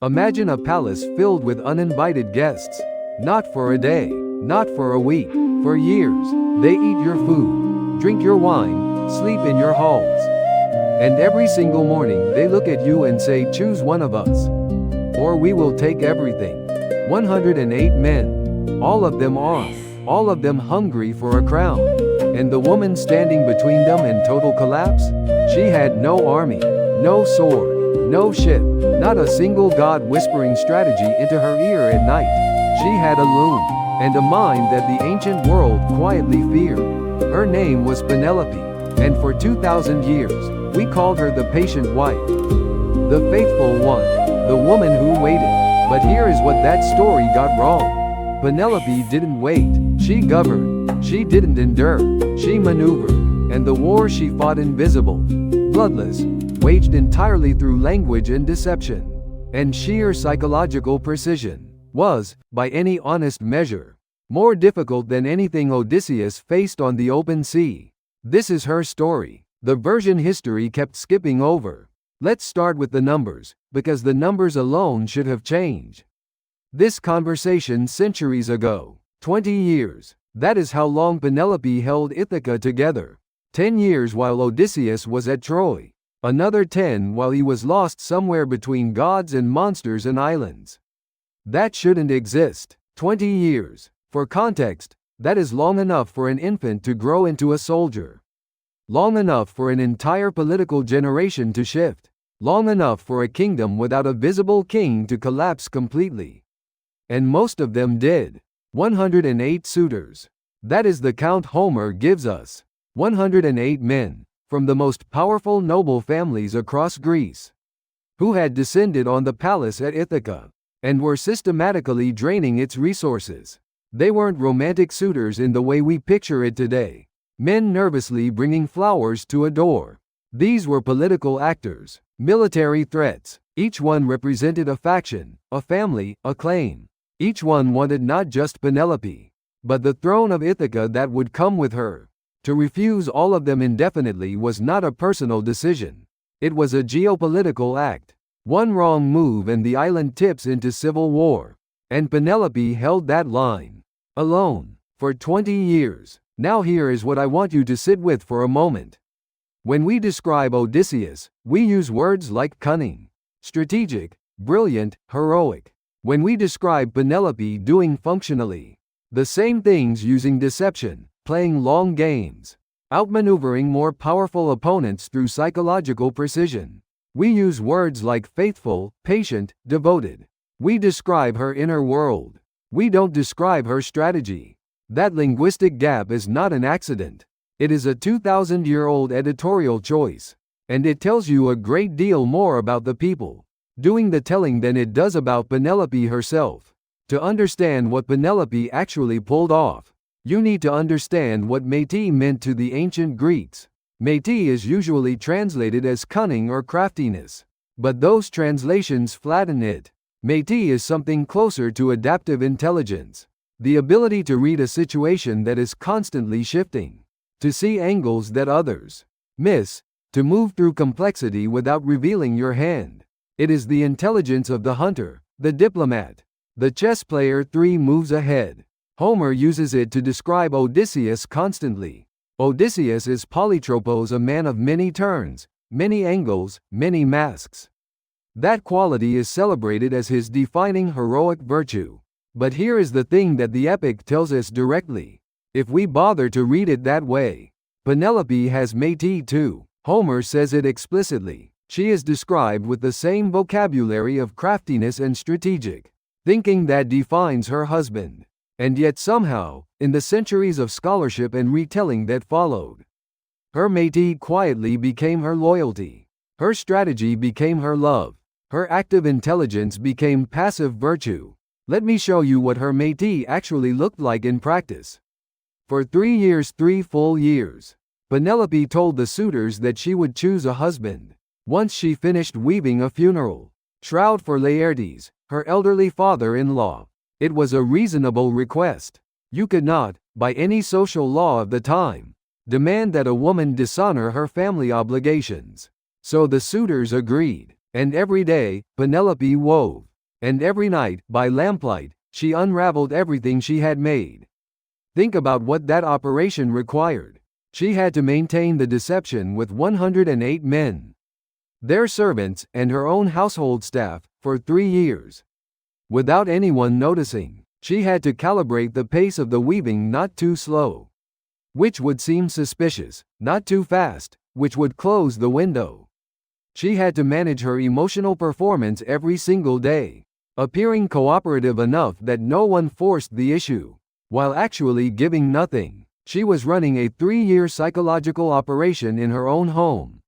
Imagine a palace filled with uninvited guests. Not for a day, not for a week, for years. They eat your food, drink your wine, sleep in your halls. And every single morning they look at you and say, choose one of us, or we will take everything. 108 men. All of them armed, all of them hungry for a crown. And the woman standing between them in total collapse? She had no army, no sword, no ship, not a single god whispering strategy into her ear at night. She had a loom, and a mind that the ancient world quietly feared. Her name was Penelope, and for 2,000 years, we called her the patient wife. The faithful one, the woman who waited. But here is what that story got wrong. Penelope didn't wait, she governed. She didn't endure, she maneuvered. And the war she fought invisible, bloodless, waged entirely through language and deception, and sheer psychological precision, was, by any honest measure, more difficult than anything Odysseus faced on the open sea. This is her story, the version history kept skipping over. Let's start with the numbers, because the numbers alone should have changed this conversation centuries ago. 20 years. That is how long Penelope held Ithaca together. 10 years while Odysseus was at Troy. Another 10 while he was lost somewhere between gods and monsters and islands. That shouldn't exist. 20 years. For context, that is long enough for an infant to grow into a soldier. Long enough for an entire political generation to shift. Long enough for a kingdom without a visible king to collapse completely. And most of them did. 108 suitors. That is the count Homer gives us. 108 men, from the most powerful noble families across Greece, who had descended on the palace at Ithaca, and were systematically draining its resources. They weren't romantic suitors in the way we picture it today. Men nervously bringing flowers to a door. These were political actors, military threats. Each one represented a faction, a family, a claim. Each one wanted not just Penelope, but the throne of Ithaca that would come with her. To refuse all of them indefinitely was not a personal decision. It was a geopolitical act. One wrong move and the island tips into civil war. And Penelope held that line. Alone. For 20 years. Now here is what I want you to sit with for a moment. When we describe Odysseus, we use words like cunning, strategic, brilliant, heroic. When we describe Penelope doing functionally the same things using deception, playing long games, outmaneuvering more powerful opponents through psychological precision, we use words like faithful, patient, devoted. We describe her inner world. We don't describe her strategy. That linguistic gap is not an accident. It is a 2,000-year-old editorial choice, and it tells you a great deal more about the people doing the telling than it does about Penelope herself. To understand what Penelope actually pulled off, you need to understand what métis meant to the ancient Greeks. Métis is usually translated as cunning or craftiness, but those translations flatten it. Métis is something closer to adaptive intelligence, the ability to read a situation that is constantly shifting, to see angles that others miss, to move through complexity without revealing your hand. It is the intelligence of the hunter, the diplomat, the chess player 3 moves ahead. Homer uses it to describe Odysseus constantly. Odysseus is polytropos, a man of many turns, many angles, many masks. That quality is celebrated as his defining heroic virtue. But here is the thing that the epic tells us directly, if we bother to read it that way. Penelope has métis too. Homer says it explicitly. She is described with the same vocabulary of craftiness and strategic thinking that defines her husband. And yet somehow, in the centuries of scholarship and retelling that followed, her métis quietly became her loyalty. Her strategy became her love. Her active intelligence became passive virtue. Let me show you what her métis actually looked like in practice. For 3 years, 3 full years, Penelope told the suitors that she would choose a husband once she finished weaving a funeral shroud for Laertes, her elderly father-in-law. It was a reasonable request. You could not, by any social law of the time, demand that a woman dishonor her family obligations. So the suitors agreed, and every day, Penelope wove. And every night, by lamplight, she unraveled everything she had made. Think about what that operation required. She had to maintain the deception with 108 men, their servants, and her own household staff, for 3 years. Without anyone noticing, she had to calibrate the pace of the weaving, not too slow, which would seem suspicious, not too fast, which would close the window. She had to manage her emotional performance every single day, appearing cooperative enough that no one forced the issue, while actually giving nothing. She was running a 3-year psychological operation in her own home,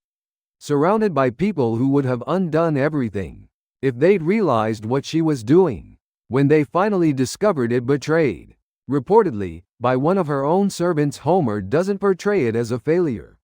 surrounded by people who would have undone everything if they'd realized what she was doing. When they finally discovered it, betrayed, reportedly, by one of her own servants, Homer doesn't portray it as a failure,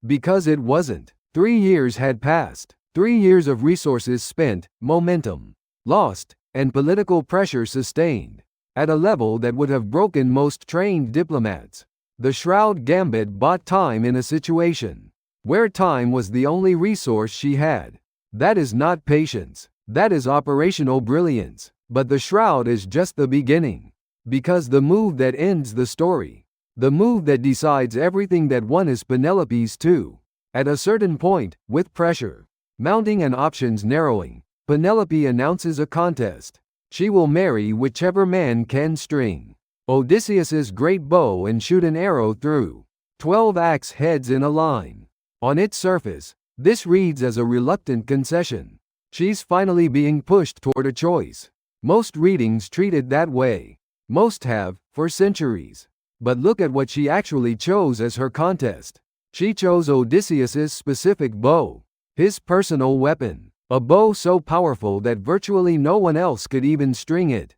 because it wasn't. 3 years had passed. 3 years of resources spent, momentum lost, and political pressure sustained, at a level that would have broken most trained diplomats. The Shroud gambit bought time in a situation where time was the only resource she had. That is not patience. That is operational brilliance. But the Shroud is just the beginning. Because the move that ends the story, the move that decides everything, that one is Penelope's too. At a certain point, with pressure mounting and options narrowing, Penelope announces a contest. She will marry whichever man can string Odysseus's great bow and shoot an arrow through 12 axe heads in a line. On its surface, this reads as a reluctant concession. She's finally being pushed toward a choice. Most readings treat it that way. Most have, for centuries. But look at what she actually chose as her contest. She chose Odysseus's specific bow, his personal weapon, a bow so powerful that virtually no one else could even string it.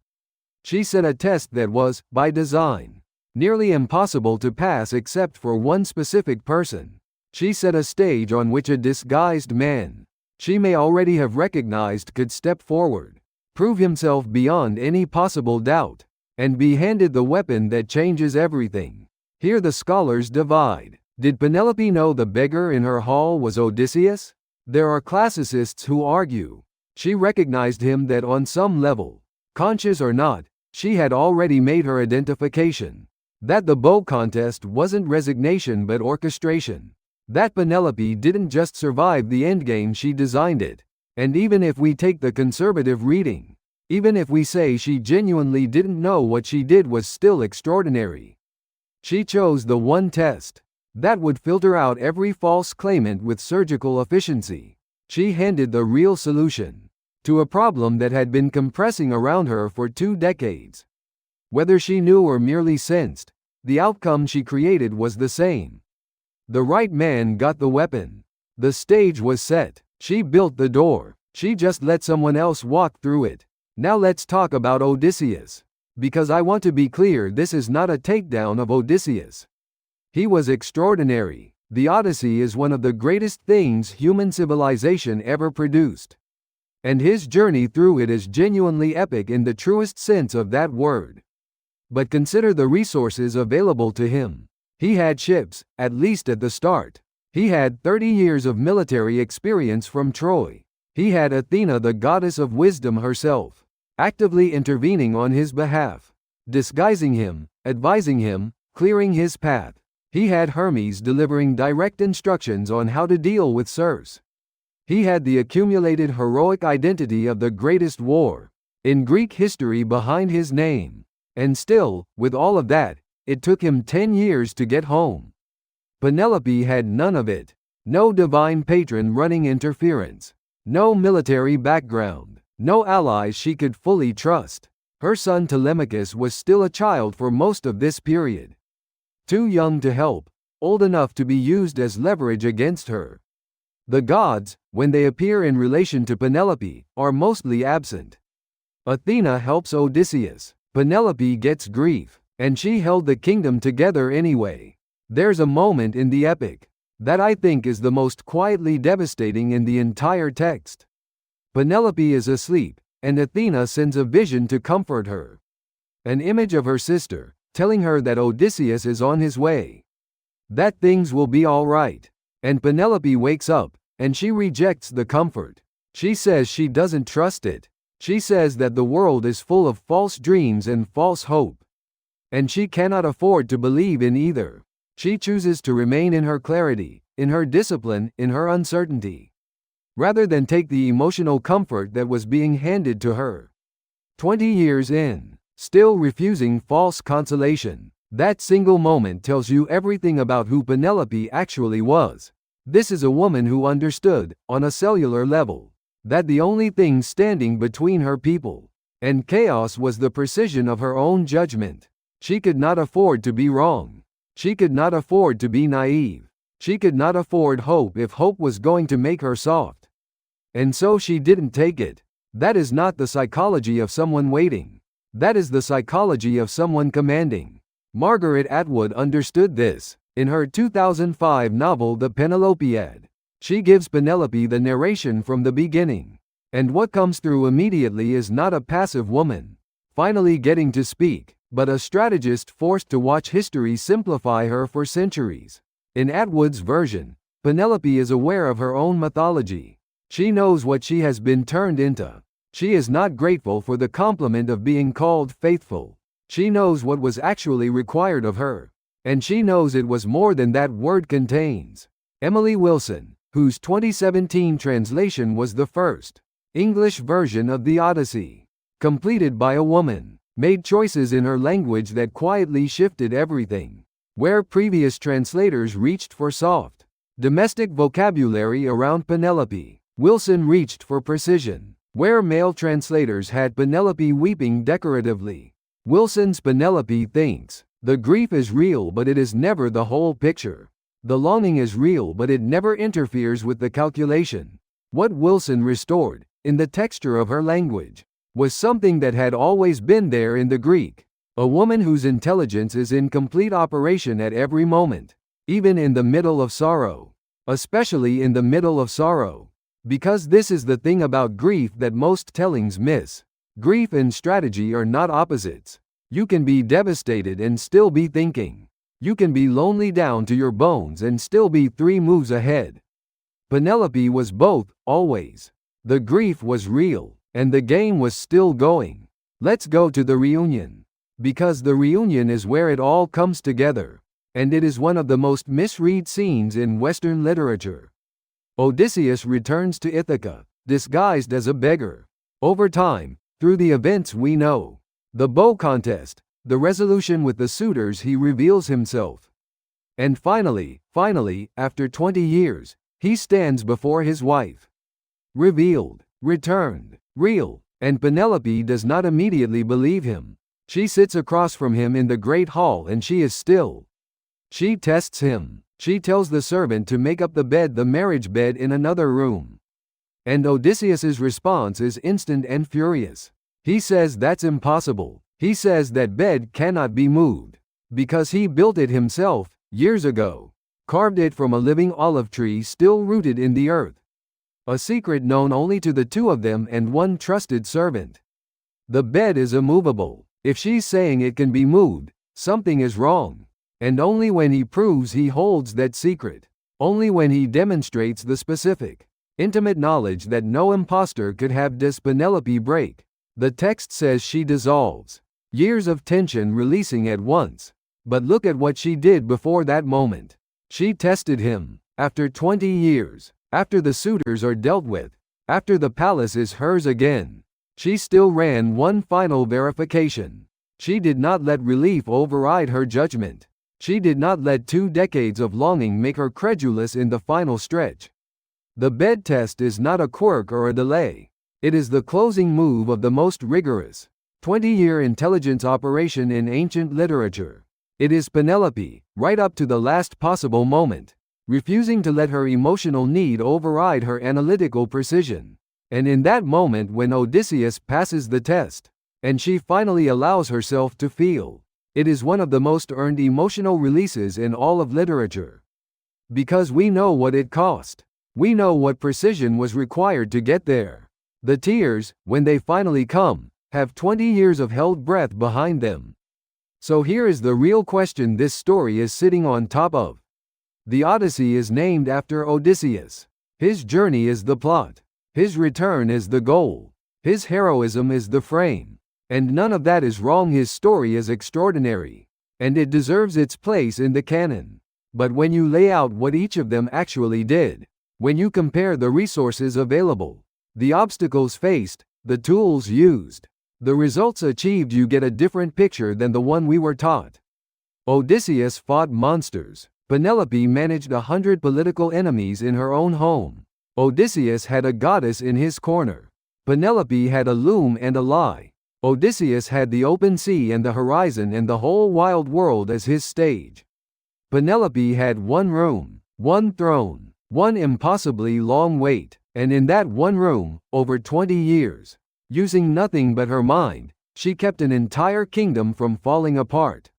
She set a test that was, by design, nearly impossible to pass except for one specific person. She set a stage on which a disguised man she may already have recognized could step forward, prove himself beyond any possible doubt, and be handed the weapon that changes everything. Here the scholars divide. Did Penelope know the beggar in her hall was Odysseus? There are classicists who argue she recognized him, that on some level, conscious or not, she had already made her identification. That the bow contest wasn't resignation but orchestration. That Penelope didn't just survive the endgame, she designed it. And even if we take the conservative reading, even if we say she genuinely didn't know, what she did was still extraordinary. She chose the one test that would filter out every false claimant with surgical efficiency. She handed the real solution to a problem that had been compressing around her for 2 decades. Whether she knew or merely sensed, the outcome she created was the same. The right man got the weapon. The stage was set. She built the door. She just let someone else walk through it. Now let's talk about Odysseus. Because I want to be clear, this is not a takedown of Odysseus. He was extraordinary. The Odyssey is one of the greatest things human civilization ever produced. And his journey through it is genuinely epic in the truest sense of that word. But consider the resources available to him. He had ships, at least at the start. He had 30 years of military experience from Troy. He had Athena, the goddess of wisdom herself, actively intervening on his behalf, disguising him, advising him, clearing his path. He had Hermes delivering direct instructions on how to deal with Circe. He had the accumulated heroic identity of the greatest war in Greek history behind his name. And still, with all of that, it took him 10 years to get home. Penelope had none of it. No divine patron running interference. No military background. No allies she could fully trust. Her son Telemachus was still a child for most of this period. Too young to help, old enough to be used as leverage against her. The gods, when they appear in relation to Penelope, are mostly absent. Athena helps Odysseus. Penelope gets grief, and she held the kingdom together anyway. There's a moment in the epic that I think is the most quietly devastating in the entire text. Penelope is asleep, and Athena sends a vision to comfort her. An image of her sister, telling her that Odysseus is on his way, that things will be all right. And Penelope wakes up, and she rejects the comfort. She says she doesn't trust it. She says that the world is full of false dreams and false hope. And she cannot afford to believe in either. She chooses to remain in her clarity, in her discipline, in her uncertainty, rather than take the emotional comfort that was being handed to her. 20 years in, still refusing false consolation. That single moment tells you everything about who Penelope actually was. This is a woman who understood, on a cellular level, that the only thing standing between her people and chaos was the precision of her own judgment. She could not afford to be wrong. She could not afford to be naive. She could not afford hope if hope was going to make her soft. And so she didn't take it. That is not the psychology of someone waiting. That is the psychology of someone commanding. Margaret Atwood understood this. In her 2005 novel The Penelopiad, she gives Penelope the narration from the beginning. And what comes through immediately is not a passive woman finally getting to speak, but a strategist forced to watch history simplify her for centuries. In Atwood's version, Penelope is aware of her own mythology. She knows what she has been turned into. She is not grateful for the compliment of being called faithful. She knows what was actually required of her. And she knows it was more than that word contains. Emily Wilson, whose 2017 translation was the first English version of the Odyssey, completed by a woman, made choices in her language that quietly shifted everything. Where previous translators reached for soft, domestic vocabulary around Penelope, Wilson reached for precision. Where male translators had Penelope weeping decoratively, Wilson's Penelope thinks, the grief is real but it is never the whole picture. The longing is real but it never interferes with the calculation. What Wilson restored, in the texture of her language, was something that had always been there in the Greek. A woman whose intelligence is in complete operation at every moment, even in the middle of sorrow. Especially in the middle of sorrow. Because this is the thing about grief that most tellings miss. Grief and strategy are not opposites. You can be devastated and still be thinking. You can be lonely down to your bones and still be 3 moves ahead. Penelope was both, always. The grief was real, and the game was still going. Let's go to the reunion. Because the reunion is where it all comes together. And it is one of the most misread scenes in Western literature. Odysseus returns to Ithaca, disguised as a beggar. Over time, through the events we know, the bow contest, the resolution with the suitors, he reveals himself. And finally, after 20 years, he stands before his wife. Revealed, returned, real, and Penelope does not immediately believe him. She sits across from him in the great hall and she is still. She tests him. She tells the servant to make up the bed, the marriage bed, in another room. And Odysseus's response is instant and furious. He says that's impossible. He says that bed cannot be moved. Because he built it himself, years ago. Carved it from a living olive tree still rooted in the earth. A secret known only to the 2 of them and one trusted servant. The bed is immovable. If she's saying it can be moved, something is wrong. And only when he proves he holds that secret, only when he demonstrates the specific, intimate knowledge that no imposter could have, does Penelope break. The text says she dissolves. Years of tension releasing at once. But look at what she did before that moment. She tested him. After 20 years, after the suitors are dealt with, after the palace is hers again, she still ran one final verification. She did not let relief override her judgment. She did not let 2 decades of longing make her credulous in the final stretch. The bed test is not a quirk or a delay. It is the closing move of the most rigorous 20-year intelligence operation in ancient literature. It is Penelope, right up to the last possible moment, refusing to let her emotional need override her analytical precision. And in that moment when Odysseus passes the test, and she finally allows herself to feel, it is one of the most earned emotional releases in all of literature. Because we know what it cost. We know what precision was required to get there. The tears, when they finally come, have 20 years of held breath behind them. So here is the real question this story is sitting on top of. The Odyssey is named after Odysseus. His journey is the plot. His return is the goal. His heroism is the frame. And none of that is wrong. His story is extraordinary. And it deserves its place in the canon. But when you lay out what each of them actually did, when you compare the resources available, the obstacles faced, the tools used, the results achieved, you get a different picture than the one we were taught. Odysseus fought monsters. Penelope managed 100 political enemies in her own home. Odysseus had a goddess in his corner. Penelope had a loom and a lie. Odysseus had the open sea and the horizon and the whole wild world as his stage. Penelope had one room, one throne, one impossibly long wait, and in that one room, over 20 years, using nothing but her mind, she kept an entire kingdom from falling apart.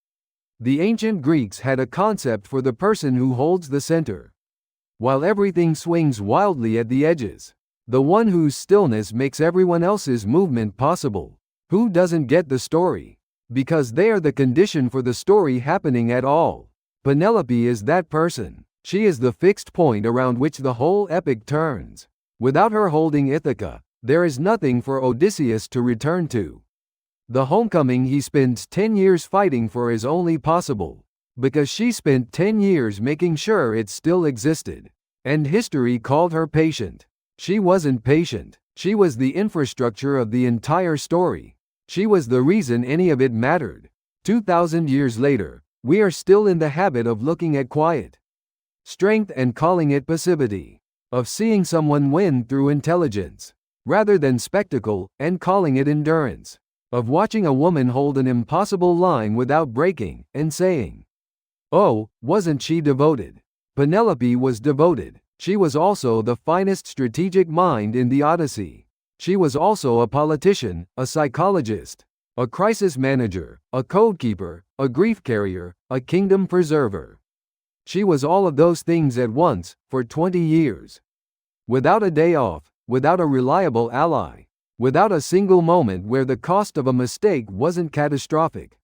The ancient Greeks had a concept for the person who holds the center. While everything swings wildly at the edges, the one whose stillness makes everyone else's movement possible. Who doesn't get the story? Because they are the condition for the story happening at all. Penelope is that person. She is the fixed point around which the whole epic turns. Without her holding Ithaca, there is nothing for Odysseus to return to. The homecoming he spends 10 years fighting for is only possible because she spent 10 years making sure it still existed. And history called her patient. She wasn't patient. She was the infrastructure of the entire story. She was the reason any of it mattered. 2,000 years later, we are still in the habit of looking at quiet strength and calling it passivity, of seeing someone win through intelligence, rather than spectacle, and calling it endurance, of watching a woman hold an impossible line without breaking, and saying, "Oh, wasn't she devoted?" Penelope was devoted. She was also the finest strategic mind in the Odyssey. She was also a politician, a psychologist, a crisis manager, a codekeeper, a grief carrier, a kingdom preserver. She was all of those things at once, for 20 years. Without a day off, without a reliable ally, without a single moment where the cost of a mistake wasn't catastrophic.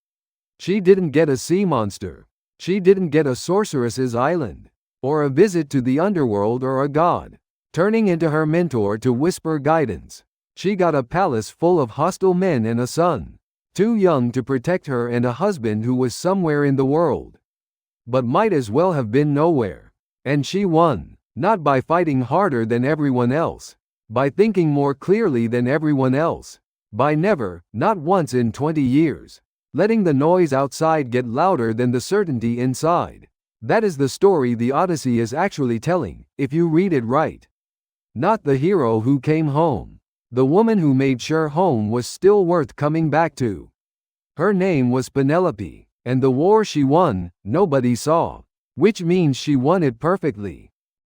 She didn't get a sea monster. She didn't get a sorceress's island, or a visit to the underworld or a god turning into her mentor to whisper guidance. She got a palace full of hostile men and a son, too young to protect her, and a husband who was somewhere in the world, but might as well have been nowhere. And she won, not by fighting harder than everyone else, by thinking more clearly than everyone else, by never, not once in 20 years, letting the noise outside get louder than the certainty inside. That is the story the Odyssey is actually telling, if you read it right. Not the hero who came home. The woman who made sure home was still worth coming back to. Her name was Penelope, and the war she won, nobody saw, which means she won it perfectly.